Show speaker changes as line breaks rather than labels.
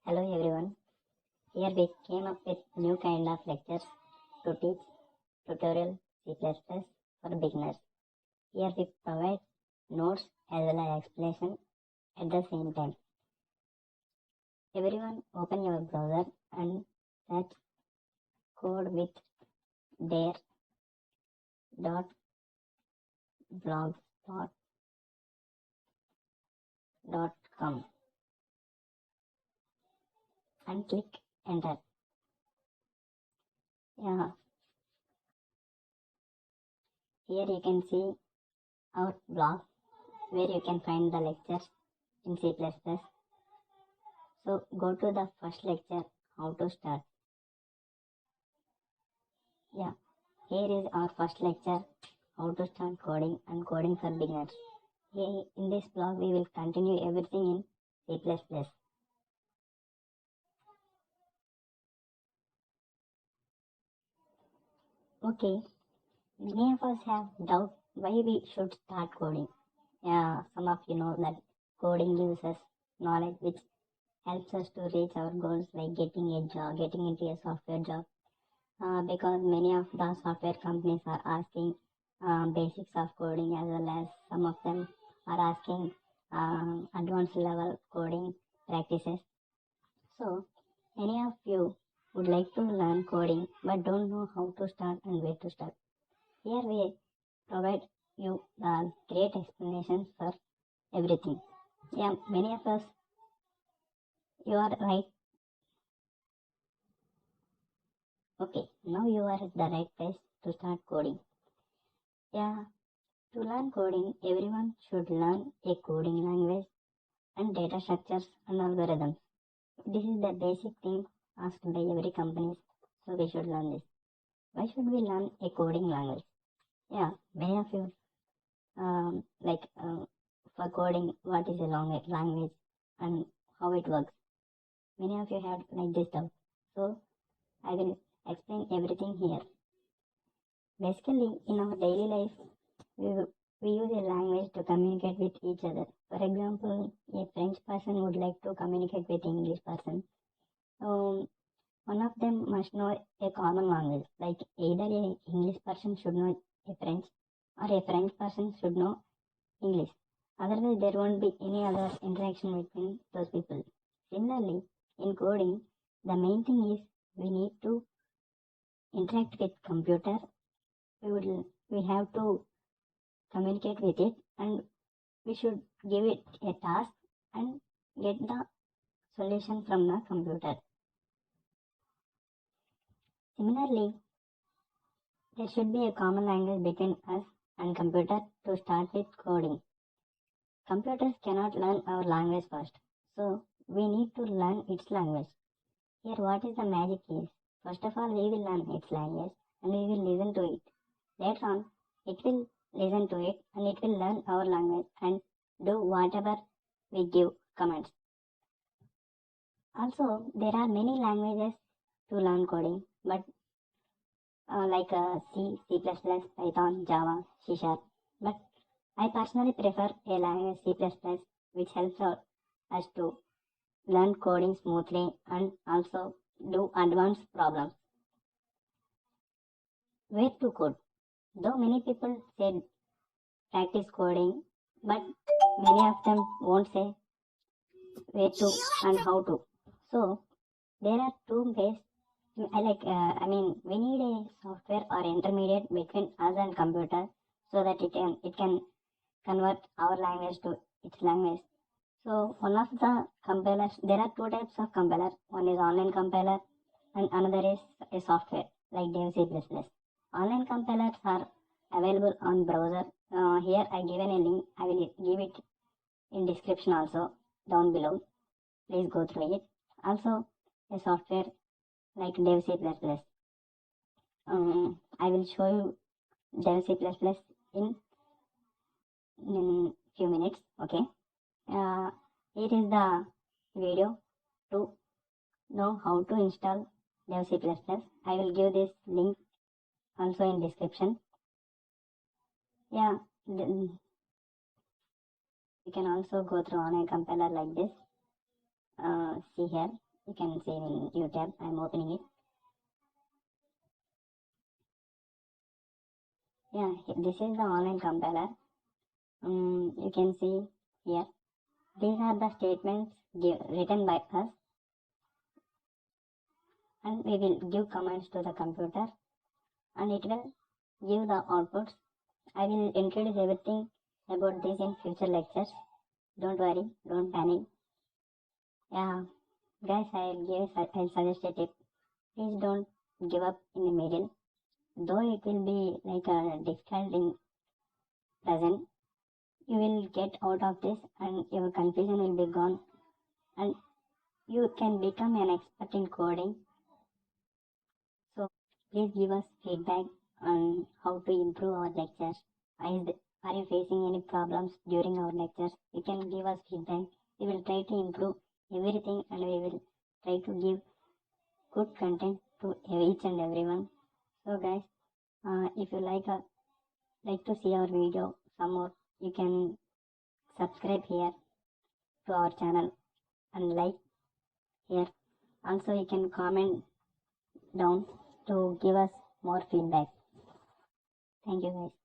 Hello everyone. Here we came up with new kind of lectures to teach tutorial C++ for beginners. Here we provide notes as well as explanation at the same time. Everyone open your browser and search code with dare.blogspot.com and click enter. Here you can see our blog where you can find the lectures in C++. So go to the first lecture, how to start. Here is our first lecture, how to start coding and coding for beginners. Here in this blog we will continue everything in C++. Okay, many of us have doubt why we should start coding. Some of you know that coding gives us knowledge which helps us to reach our goals, like getting a job, getting into a software job. Because many of the software companies are asking basics of coding, as well as some of them are asking advanced level coding practices. So many of you would like to learn coding but don't know how to start and where to start. Here we provide you great explanations for everything. Many of us, you are right. Okay, now you are at the right place to start coding. To learn coding, everyone should learn a coding language and data structures and algorithms. This is the basic thing asked by every company, so we should learn this. Why should we learn a coding language? Many of you for coding, what is a language and how it works. Many of you have like this doubt, so I will explain everything here. Basically, in our daily life, we use a language to communicate with each other. For example, a French person would like to communicate with English person. One of them must know a common language, like either a English person should know a French or a French person should know English. Otherwise, there won't be any other interaction between those people. Similarly, in coding, the main thing is we need to interact with computer. We have to communicate with it, and we should give it a task and get the solution from the computer. Similarly, there should be a common language between us and computer to start with coding. Computers cannot learn our language first, so we need to learn its language. Here what is the magic is, first of all we will learn its language and we will listen to it. Later on it will listen to it and it will learn our language and do whatever we give commands. Also, there are many languages to learn coding, but like C, C++, Python, Java, C#. But I personally prefer a language C++, which helps us to learn coding smoothly and also do advanced problems. Where to code? Though many people say practice coding, but many of them won't say where to and how to. So there are two ways. We need a software or intermediate between us and computer so that it can convert our language to its language. So one of the compilers, there are two types of compiler. One is online compiler and another is a software like Dev C++. Online compilers are available on browser. Here I given a link. I will give it in description also down below. Please go through it. Also a software like Dev C++. I will show you Dev C++ in few minutes. Okay. Here is the video to know how to install Dev C++. I will give this link also in description. You can also go through online compiler like this. See here, You can see in YouTube. I'm opening it. Yeah, this is the online compiler. You can see here. These are the statements written by us, and we will give commands to the computer, and it will give the outputs. I will introduce everything about this in future lectures. Don't worry, don't panic. Yeah, guys, I'll suggest a tip. Please don't give up in the middle. Though it will be like a difficult in present, you will get out of this and your confusion will be gone, and you can become an expert in coding. So please give us feedback on how to improve our lectures. Are you facing any problems during our lectures? You can give us feedback. We will try to improve everything, and we will try to give good content to each and everyone. So guys, if you like to see our video some more, you can subscribe here to our channel and like here. Also, you can comment down to give us more feedback. Thank you guys.